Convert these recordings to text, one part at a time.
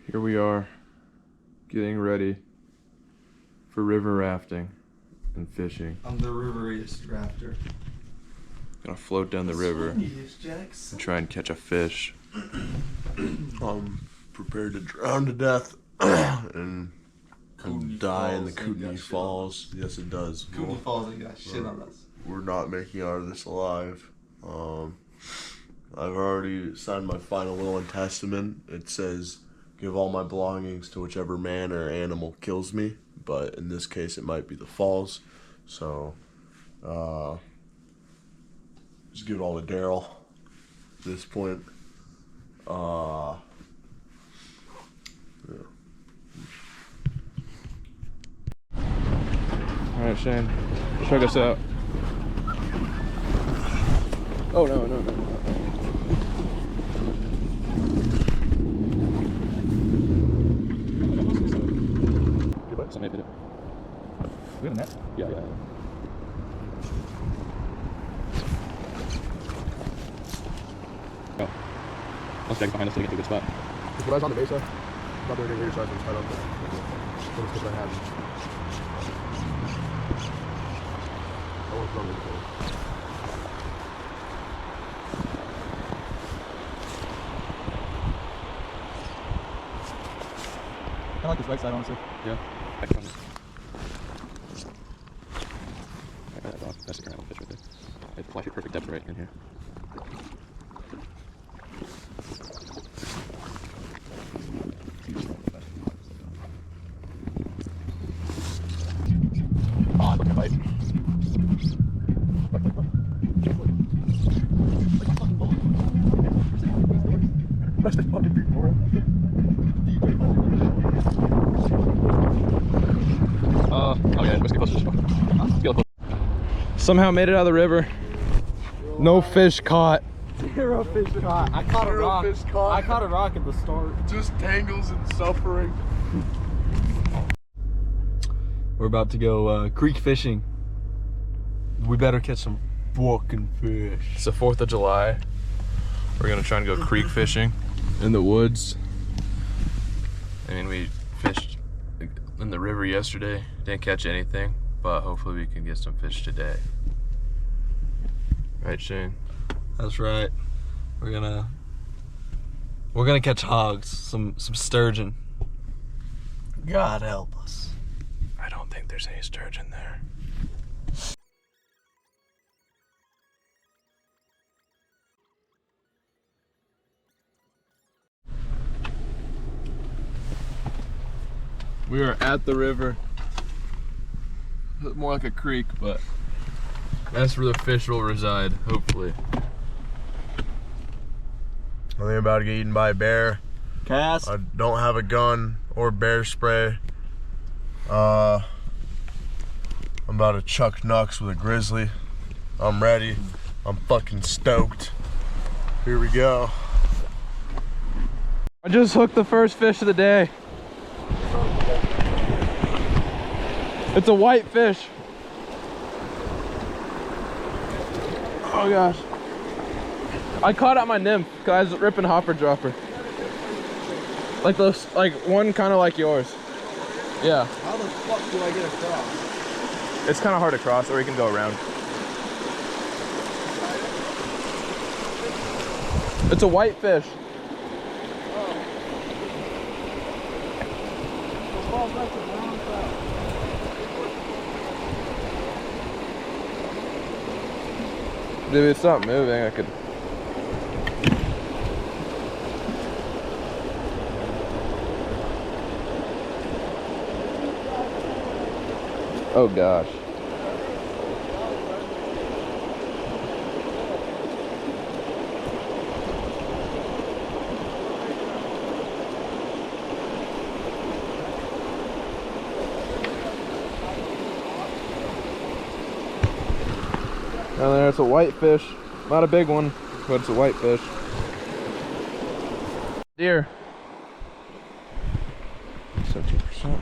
Here we are, getting ready for river rafting and fishing. I'm the riveriest rafter. Gonna float down the river and try and catch a fish. I'm prepared to drown to death and die in the Kootenai Falls. Yes, it does. Kootenai Falls ain't got shit on us. We're not making out of this alive. I've already signed my final will and testament. It says, give all my belongings to whichever man or animal kills me. But in this case, it might be the falls. So, just give it all to Daryl at this point. Yeah. Alright, Shane, check us out. Oh, no. Somebody did it. We have a net? Yeah. Oh. Let's drag behind us so we get to a good spot. When I was on the base, I thought they were getting research and start up there. That's what I had. I was wrong with it. I like this right side, honestly. Yeah. That's the kind of fish right there. I'd flash your perfect depth right in here. Oh, look at the bite. That's the fucking big boy. Oh yeah, let's get closer to the spot. Somehow made it out of the river. No fish caught. Zero fish caught. I caught a rock. I caught a rock at the start. Just tangles and suffering. We're about to go creek fishing. We better catch some fucking fish. It's the 4th of July. We're gonna try and go creek fishing in the woods. I mean, we fished in the river yesterday. Didn't catch anything, but hopefully we can get some fish today. Right, Shane? That's right. We're gonna catch hogs, some sturgeon. God help us. I don't think there's any sturgeon there. We are at the river. More like a creek, but that's where the fish will reside, hopefully. I think I'm about to get eaten by a bear. Cast. I don't have a gun or bear spray. I'm about to chuck knucks with a grizzly. I'm ready. I'm fucking stoked. Here we go. I just hooked the first fish of the day. It's a white fish. Oh gosh. I caught out my nymph because I was ripping hopper dropper. Like those, like one kind of like yours. Yeah. How the fuck do I get across? It's kind of hard to cross, or you can go around. It's a white fish. If it's not moving, I could. Oh gosh. And there's a white fish. Not a big one, but it's a white fish. Deer. 17%.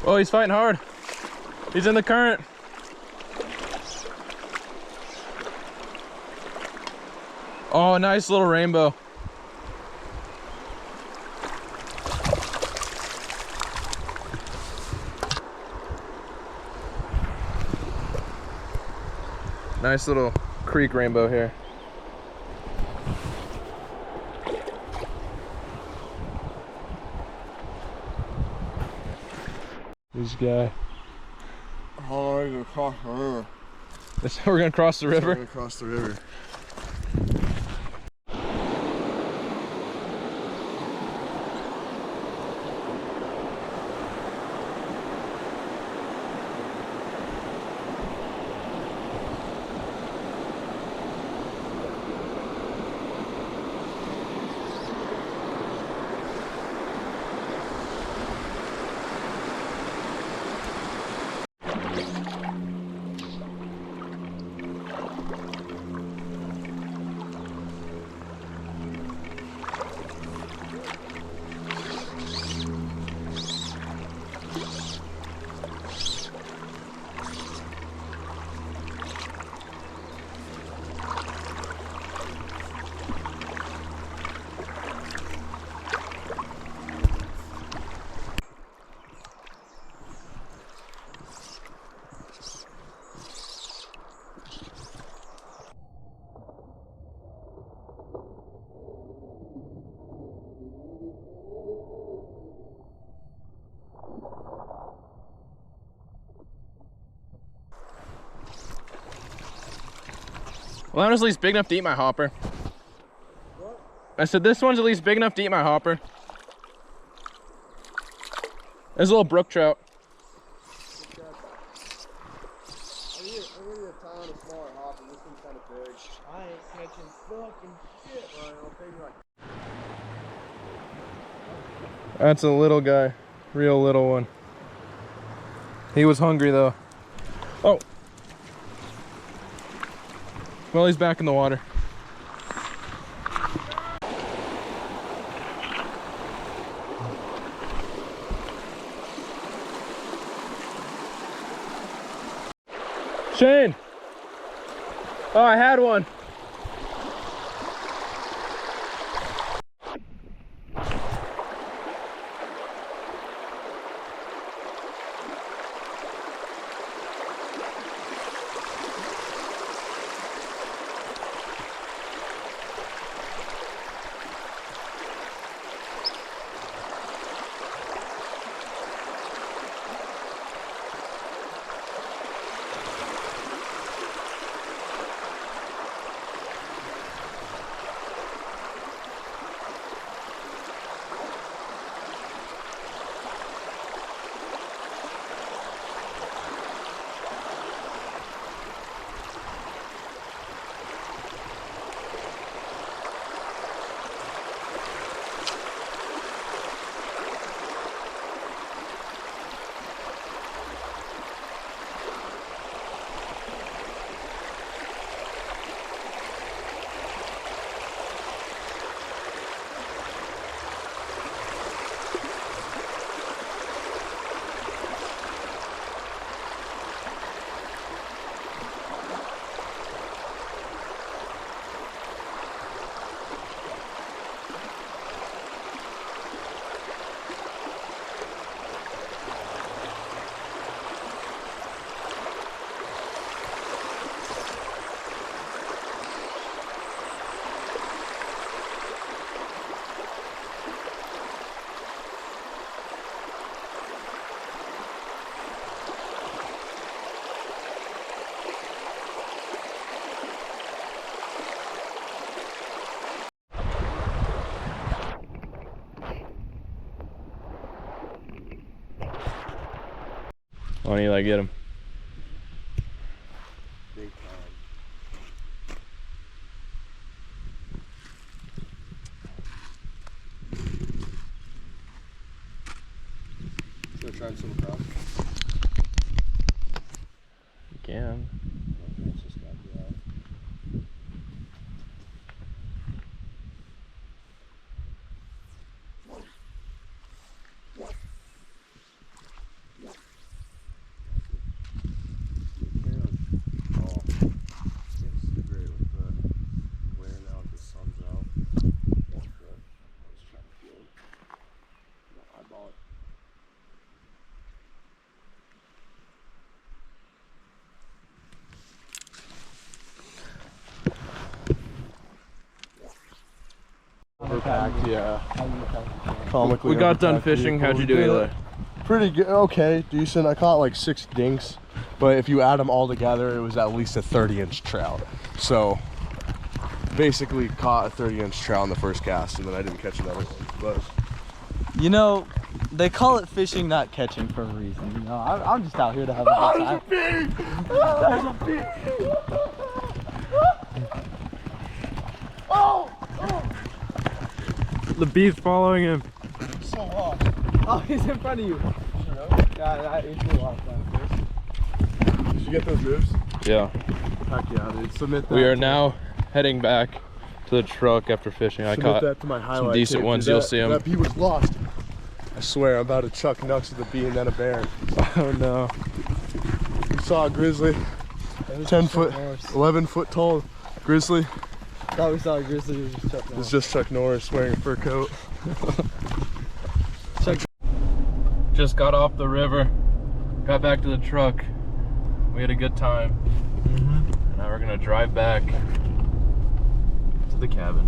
Oh, he's fighting hard. He's in the current. Oh, nice little rainbow. Nice little creek rainbow here. This guy. How are you gonna cross the river? That's how we're gonna cross the river. We're gonna cross the river. Well, that one's at least big enough to eat my hopper. What? I said this one's at least big enough to eat my hopper. There's a little brook trout. I need a ton of smaller hopper. This one's kind of big. I ain't catching fucking shit, Ryan. I'll tell you like. That's a little guy. Real little one. He was hungry though. Oh. Well, he's back in the water. Shane! Oh, I had one. Why don't you like get him? Big time. Should I try and swim across? Again. It's just gotta be out. attacked, yeah. We Comically got done underattacked fishing. vehicle. How'd you do, We did Eli? it. Pretty good, okay, decent. I caught like 6 dinks, but if you add them all together, it was at least a 30-inch trout. So basically caught a 30-inch trout in the first cast, and then I didn't catch another one. But You know, they call it fishing, not catching, for a reason. You know, I'm just out here to have a good time. there's a big. Oh! The bee's following him. So lost. Oh, he's in front of you. Yeah, he's too lost now. Did you get those moves? Yeah. Heck yeah, dude. Submit that. We are now heading back to the truck after fishing. I Submit caught that to my highlight decent tape, ones. dude. You'll That- see 'em. That bee was lost. I swear, I'm about to chuck nucks at the bee and then a bear. Oh no. Saw a grizzly, 10 foot, 11 foot tall grizzly. Thought we saw a grizzly. It was just Chuck It's Norris. just Chuck Norris wearing a fur coat. Just got off the river, got back to the truck. We had a good time. And now we're gonna drive back to the cabin.